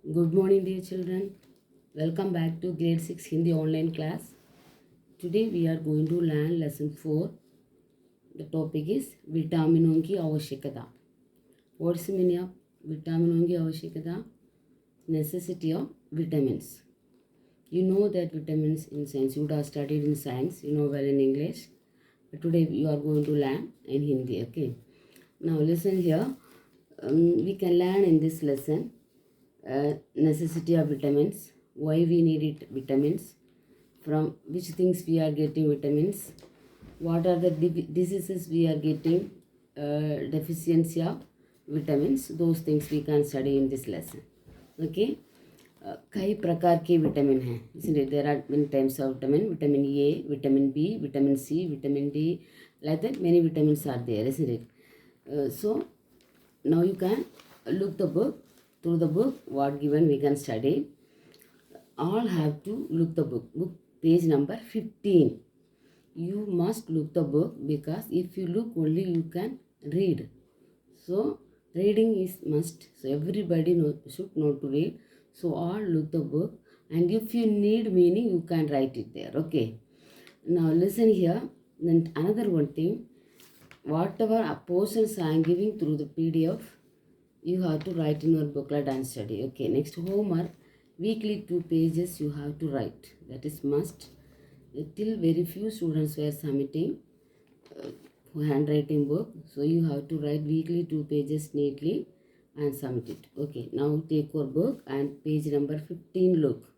Good morning, dear children. Welcome back to grade 6 Hindi online class. Today we are going to learn lesson 4. The topic is विटामिनों की आवश्यकता. What's the meaning of विटामिनों की आवश्यकता? Necessity of vitamins. You know that vitamins in science, you would have studied in science, you know well in English. But today you are going to learn in Hindi, okay? Now listen here. We can learn in this lesson necessity of vitamins, why we need it vitamins, from which things we are getting vitamins, what are the diseases we are getting deficiency of vitamins, those things we can study in this lesson. Okay. कई प्रकार के vitamin हैं, इसलिए there are many times of vitamin A, vitamin B, vitamin C, vitamin D, like that many vitamins are there, isn't it? So now you can look the book. Through the book what given we can study. All have to look the book page number 15. You must look the book, because if you look only you can read. So reading is must. So everybody should know to read. So all look the book, and if you need meaning you can write it there. Okay. Now listen here. Then another one thing, whatever portions I am giving through the PDF, you have to write in your booklet and study. Okay, next homework, weekly 2 pages you have to write. That is must. Till very few students were submitting handwriting book. So you have to write weekly 2 pages neatly and submit it. Okay, now take your book and page number 15 look.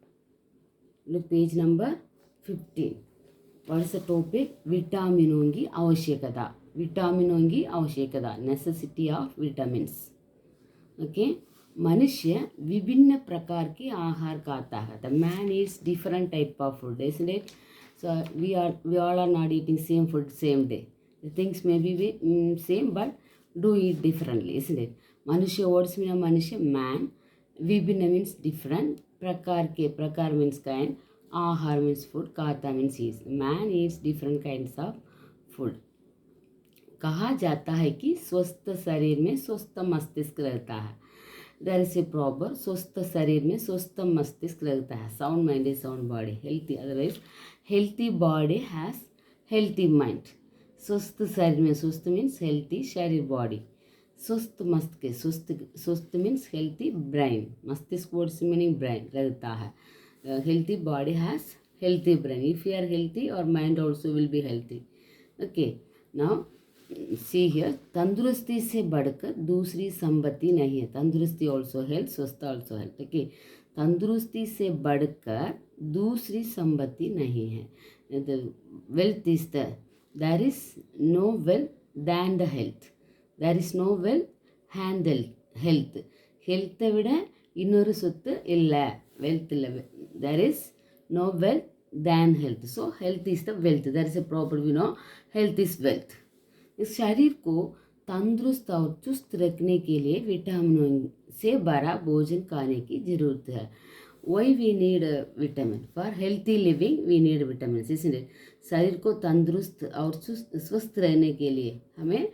Look page number 15. What is the topic? विटामिनों की आवश्यकता. विटामिनों की आवश्यकता. Necessity of vitamins. Okay. मनुष्य विभिन्न प्रकार के आहार खाता है. The man Yeats different type of food, isn't it? So we all are not eating same food same day. The things may be same but do eat differently, isn't it? मनुष्य words में मनुष्य man, विभिन्न means different, प्रकार के, प्रकार means kind, आहार means food, खाता means Yeats. Man Yeats different kinds of food. कहा जाता है कि स्वस्थ शरीर में स्वस्थ मस्तिष्क रहता है. देयर इज ए प्रॉबर, स्वस्थ शरीर में स्वस्थ मस्तिष्क रहता है. Sound mind is sound body. Healthy, otherwise healthy body has healthy mind. स्वस्थ शरीर में, स्वस्थ मीन्स हेल्थी शरीर बॉडी, स्वस्थ मस्तिष्क, स्वस्थ मीन्स हेल्थी ब्रेन, मस्तिष्क वर्ड्स मीनिंग ब्रेन रहता है. Healthy body has healthy brain. If you are healthy और mind also will be healthy. Okay. Now see here, तंदुरुस्ती से बढ़कर दूसरी संपत्ति नहीं है. तंदुरुस्ती ऑल्सो हेल्थ, स्वस्थ ऑल्सो हेल्थ. ओके. तंदुरुस्ती से बढ़कर दूसरी संपत्ति नहीं है. Wealth is there is no wealth than the health. There is no wealth hand health. ஹெல்த்தை விட இன்னொரு சொத்து இல்லை, வெல்த் இல்லை. There is no wealth than health. So health is the wealth. There is a proper we know health is wealth. इस शरीर को तंदुरुस्त और चुस्त रखने के लिए विटामिनों से भरा भोजन खाने की ज़रूरत है. Why we need vitamin? For healthy living we need vitamin, इसलिए शरीर को तंदुरुस्त और स्वस्थ रहने के लिए हमें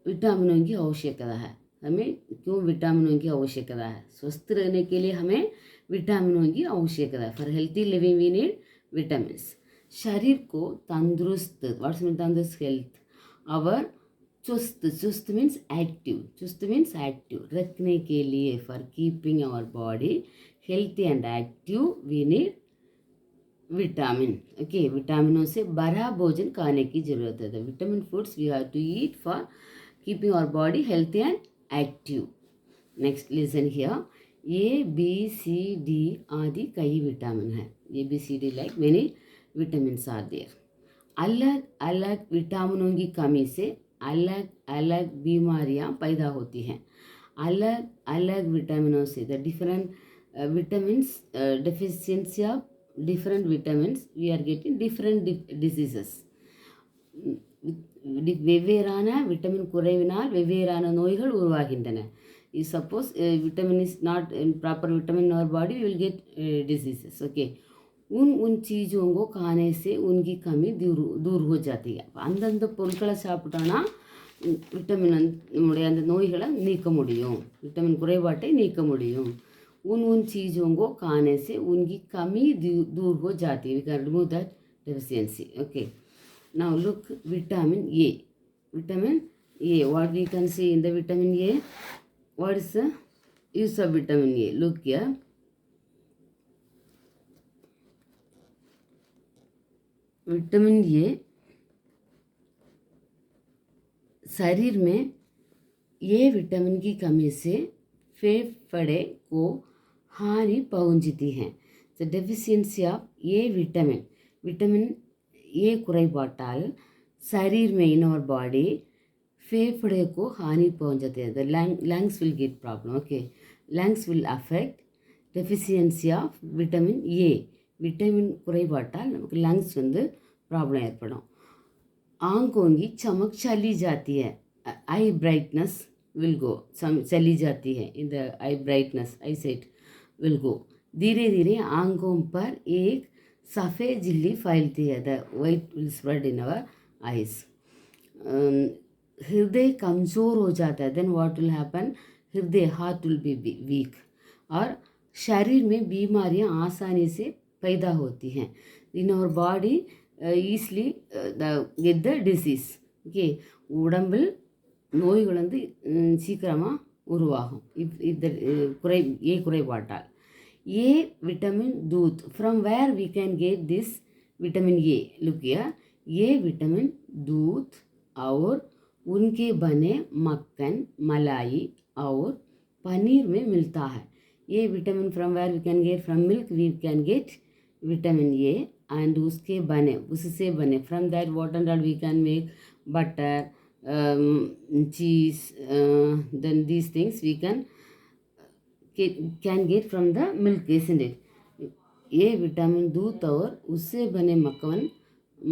विटामिनों की आवश्यकता है. हमें क्यों विटामिनों की आवश्यकता है? स्वस्थ रहने के लिए हमें विटामिनों की आवश्यकता है. For healthy living we need vitamins. शरीर को तंदुरुस्त, व्हाट्स मीन तंदुरुस्त? हेल्थ. और चुस्त, चुस्त मीन्स एक्टिव, चुस्त मीन्स एक्टिव रखने के लिए, for keeping our body healthy and active we need vitamin. Okay. विटामिनों से भरा भोजन खाने की जरूरत है. The vitamin foods we have to eat for keeping our body healthy and active. Next listen here. A B C D आदि कई विटामिन है. A B C D like many vitamins are there. अलग अलग विटामिनों की कमी से अलग अलग बीमारियां पैदा होती हैं. अलग अलग विटामिनों से, the different vitamins deficiency of different vitamins we are getting different diseases. வெவ்வேறான விட்டமின் குறைவினால் வெவ்வேறான நோய்கள் உருவாகின்றன. If suppose vitamin is not in proper vitamin in our body, we will get diseases. Okay. उन चीज़ों को खाने से उनकी कमी दूर हो जाती है. அந்தந்த பொருட்களை சாப்பிட்டோன்னா விட்டமின் நம்முடைய அந்த நோய்களை நீக்க முடியும், விட்டமின் குறைபாட்டை நீக்க முடியும். उन चीज़ों को खाने से उनकी कमी दूर हो जाती है. We can remove that deficiency. Okay. Now look, vitamin A. Vitamin A. What we can see in the vitamin A? What is the use of vitamin A? Look here. Vitamin A शरीर में A vitamin की कमी से फेफड़े को हानि पहुंचती है. The deficiency of A vitamin A कुறைபாட்டால் शरीर में इन आवर बॉडी फेफड़े को हानि पहुंचते हैं. The lungs will get problem. Okay, lungs will affect deficiency of vitamin A. Vitamin குறைபாட்டால் நமக்கு लंग्स வந்து ப்ராப்ளம் ஏற்படும். आंखों की चमक चली जाती है. Eye brightness will go. चली जाती है. In the eye brightness eyesight will go. धीरे धीरे आंखों पर एक सफ़ेद झिल्ली फैलती है. The white will spread in our eyes. हृदय कमज़ोर हो जाता है. Then what will happen? हृदय हार्ट विल बी वीक. और शरीर में बीमारियां आसानी से पैदा होती हैं. In our body easily get the disease. Okay, உடம்பில் நோய்கள் வந்து சீக்கிரமாக உருவாகும் இந்த குறைபாட்டால். ஏ विटामिन दूध. From where we can get this vitamin A? Look here. ये विटामिन दूध और उनके बने मक्खन, मलाई और पनीर में मिलता है. ये vitamin from where we can get? From milk we can get vitamin A. And उससे बने from that what and all we can make butter, cheese, then these things we can get from the milk, isn't it? ये vitamin दूध और उससे बने मक्खन,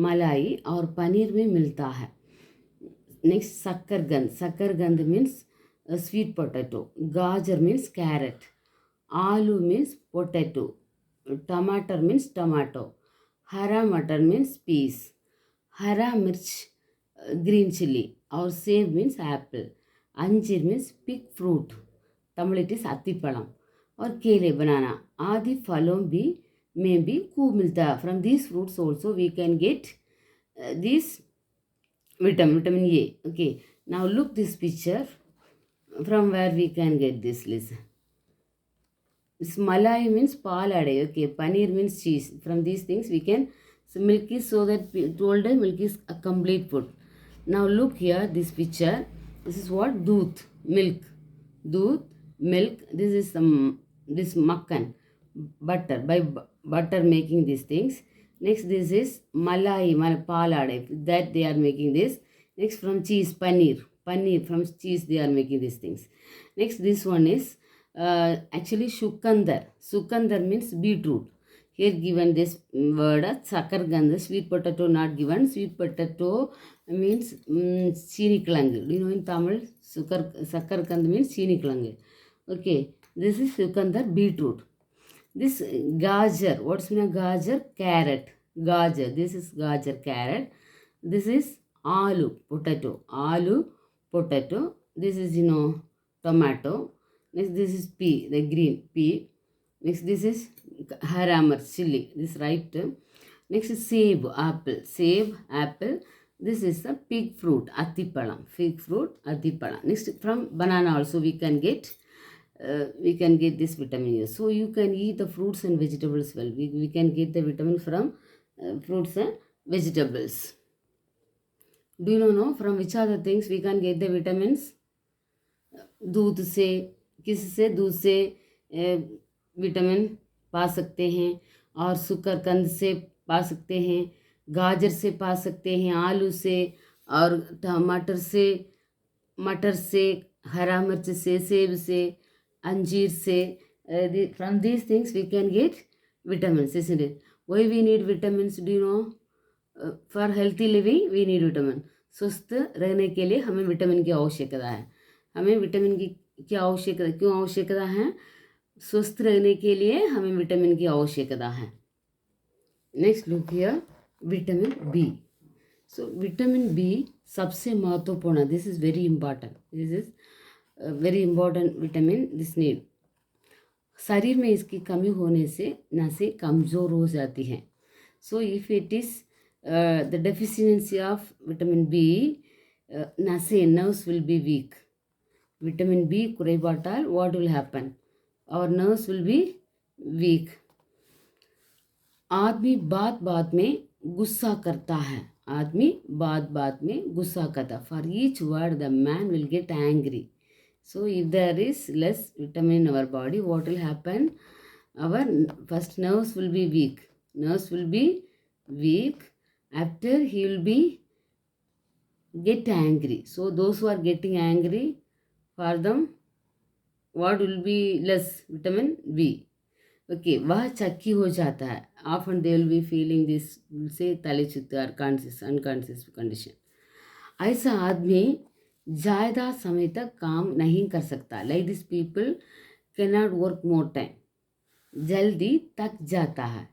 मलाई और पनीर में मिलता है. नेक्स्ट, शकरकंद मीन्स स्वीट पोटैटो. गाजर मीन्स कैरेट. आलू मीन्स पोटैटो. टमाटर मीन्स टमाटो. हरा मटर मीन्स पीस. हरा मिर्च ग्रीन चिल्ली. और सेब मीन्स एप्पल. अंजीर means fig fruit. Tamil it is अत्तिपழம். और केले बनाना आदि फलों में भी खूब मिलता है. From these fruits also we can get this vitamin A. Okay, now look this picture. From where we can get this? Listen. This malai means paalade. Okay, paneer means cheese. From these things we can. So milk is, so that told milk is a complete food. Now look here, this picture. This is what? Doodh, milk. Doodh, milk. This is this makkan, butter. By butter making these things. Next, this is malai, paalade. That they are making this. Next, from cheese, paneer. From cheese they are making these things. Next, this one is actually Shukandar means beetroot. Here given this word Sakargand, sweet potato not given. Sweet potato means chini kilangu. Do you know in Tamil? Sakargand means chini kilangu. Okay, this is Shukandar, beetroot. This gajar, what's mean gajar? Carrot. Gajar, this is gajar, carrot. This is aloo, potato. This is tomato. Next, this is pea, the green pea. Next, this is hara mirch, chilli. This right. Next is seb, apple. This is the pig fruit, attipalam. Next, from banana also we can get this vitamin A. So you can eat the fruits and vegetables well. We can get the vitamin from fruits and vegetables. Do you know from which are the things we can get the vitamins? दूध से, किससे? दूध से vitamin पा सकते हैं. और शकरकंद से पा सकते हैं. गाजर से पा सकते हैं. आलू से और टमाटर से, मटर से, हरा मिर्च से, सेब से, अंजीर से. From these things we can get vitamins, isn't it? Why we need vitamins? Do you know? For healthy living we need vitamin. स्वस्थ रहने के लिए हमें विटामिन की आवश्यकता है. हमें विटामिन की क्यों आवश्यकता है? स्वस्थ रहने के लिए हमें विटामिन की आवश्यकता है. Next look here, vitamin B. So vitamin B सबसे महत्वपूर्ण. This is very important. This is very important vitamin. This need शरीर में इसकी कमी होने से नसें कमज़ोर हो जाती हैं. So if it is the deficiency of vitamin B, nerves will be weak. Vitamin B குறைபாட்டால் what will happen? Our nerves will be weak. आदमी बात बात में गुस्सा करता है. आदमी बात बात में गुस्सा करता. For each word the man will get angry. So if there is less vitamin in our body, what will happen? Our first nerves will be weak. Nerves will be weak. After he will be get angry. So those who are getting angry, for them what will be less? Vitamin B. Okay, वह चक्की हो जाता है. Often they will be feeling this, say तलेचित or unconscious condition. ऐसा आदमी ज़्यादा समय तक काम नहीं कर सकता. Like these people cannot work more time. जल्दी थक जाता है.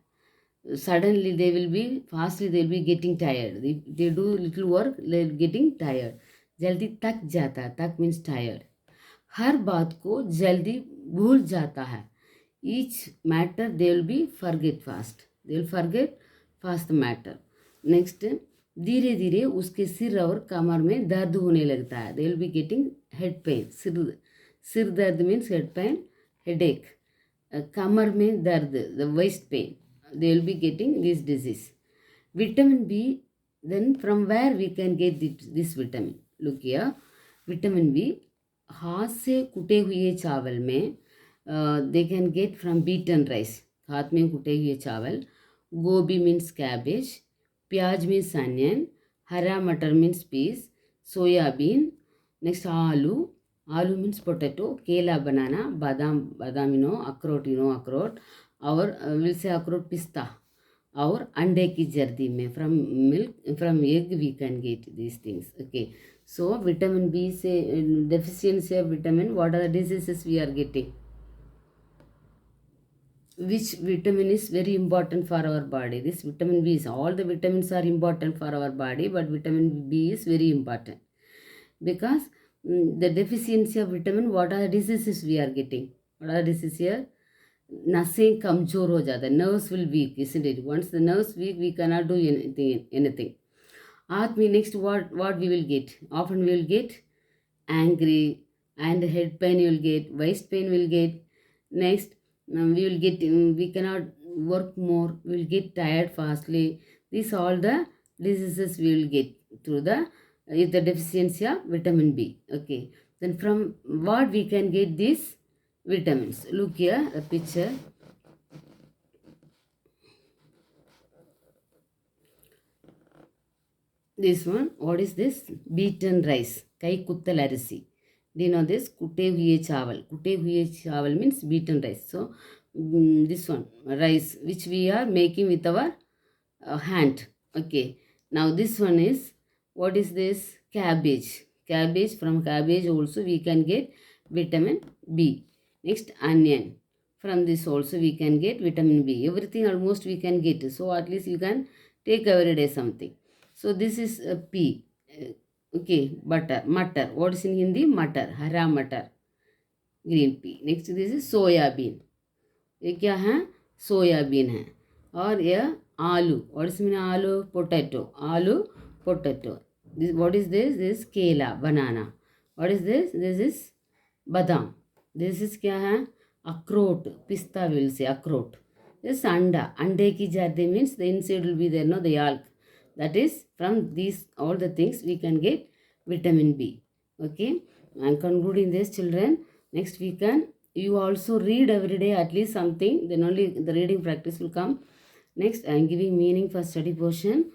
Suddenly they will be fastly they will be getting tired. They do little work, they are getting tired. जल्दी थक जाता है. थक means tired. हर बात को जल्दी भूल जाता है. Each matter they will be forget fast. They will forget fast the matter. Next, धीरे धीरे उसके सिर और कमर में दर्द होने लगता है. They will be getting head pain. सिर दर्द means head pain, headache. कमर में दर्द, the waist pain. They will be getting this disease. Vitamin B, then from where we can get this vitamin? Look here, vitamin B, हाथ से कुटे हुए चावल में they can get from beaten rice. हाथ में कुटे हुए चावल. गोभी means cabbage. प्याज means onion. हरा मटर means peas. सोयाबीन. Next आलू. आलू means potato. केला banana. बादाम अखरोट. और will say अखरोट पिस्ता. और अंडे की जर्दी में from egg we can get these things. Okay. So vitamin B से deficiency of vitamin, what are the diseases we are getting? Which vitamin is very important for our body? This vitamin B is, all the vitamins are important for our body, but vitamin B is very important. Because the deficiency of vitamin, what are the diseases we are getting? What are the diseases here? नसें कमज़ोर हो जाता है. Nerves will weak, isn't it? Once the nerves weak, we cannot do anything. आदमी next what we will get? Often we will get angry and head pain we will get, waist pain we will get. Next we will get, we cannot work more, we will get tired fastly. These all the diseases we will get through the deficiency of vitamin B. Okay, then from what we can get these vitamins? Look here the picture. This one, what is this? Beaten rice. Kai kuttal arisi. Do you know this? Kutte huye chawal. Kutte huye chawal means beaten rice. So this one, rice, which we are making with our hand. Okay. Now this one is, what is this? Cabbage. Cabbage, from cabbage also we can get vitamin B. Next, onion. From this also we can get vitamin B. Everything almost we can get. So at least you can take every day something. So this is P. Okay, butter, matar. What is in Hindi? Matar, हरा मटर, green pea. Next this is soybean. ये क्या है? Soybean है. और यह आलू. What is mean आलू? Potato. आलू, potato. This, what is this? This is केला, banana. What is this? This is बादाम. This is क्या है? अखरोट, पिस्ता will say अखरोट. This is अंडा. अंडे की जर्दी means the inside will be there, no, the yolk. That is, from these all the things we can get vitamin B. Okay, I'm concluding this, children. Next we can, you also read every day at least something, then only the reading practice will come. Next, I'm giving meaning for study portion.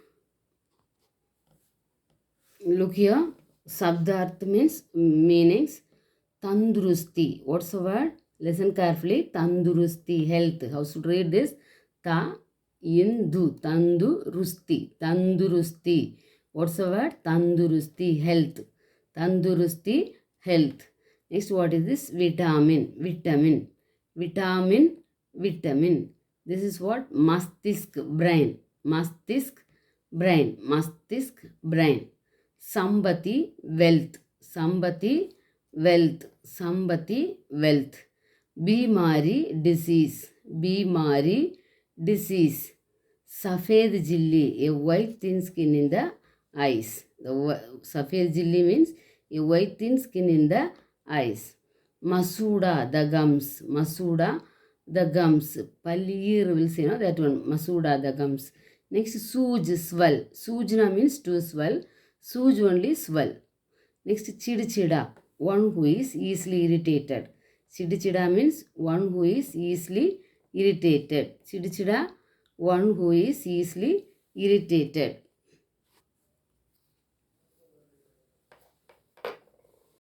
Look here, Sabdarth means meanings. Tandurusti, what's the word? Listen carefully. Tandurusti, health. How should read this? Tandurusti. What's the word? Tandurusti, health. Tandurusti, health. Next, what is this? Vitamin. This is what? Mastisk, brain. Sambati, wealth. बीमारी disease. Safed jilli, a white thin skin in the eyes. Safed jilli means a white thin skin in the eyes. Masuda, the gums. Palir will say, no, that one. Masuda, the gums. Next, suj, swell. Sujna means to swell. Suj only swell. Next, chidchida, one who is easily irritated. Chidchida means one who is easily irritated. Chidchida, one who is easily irritated.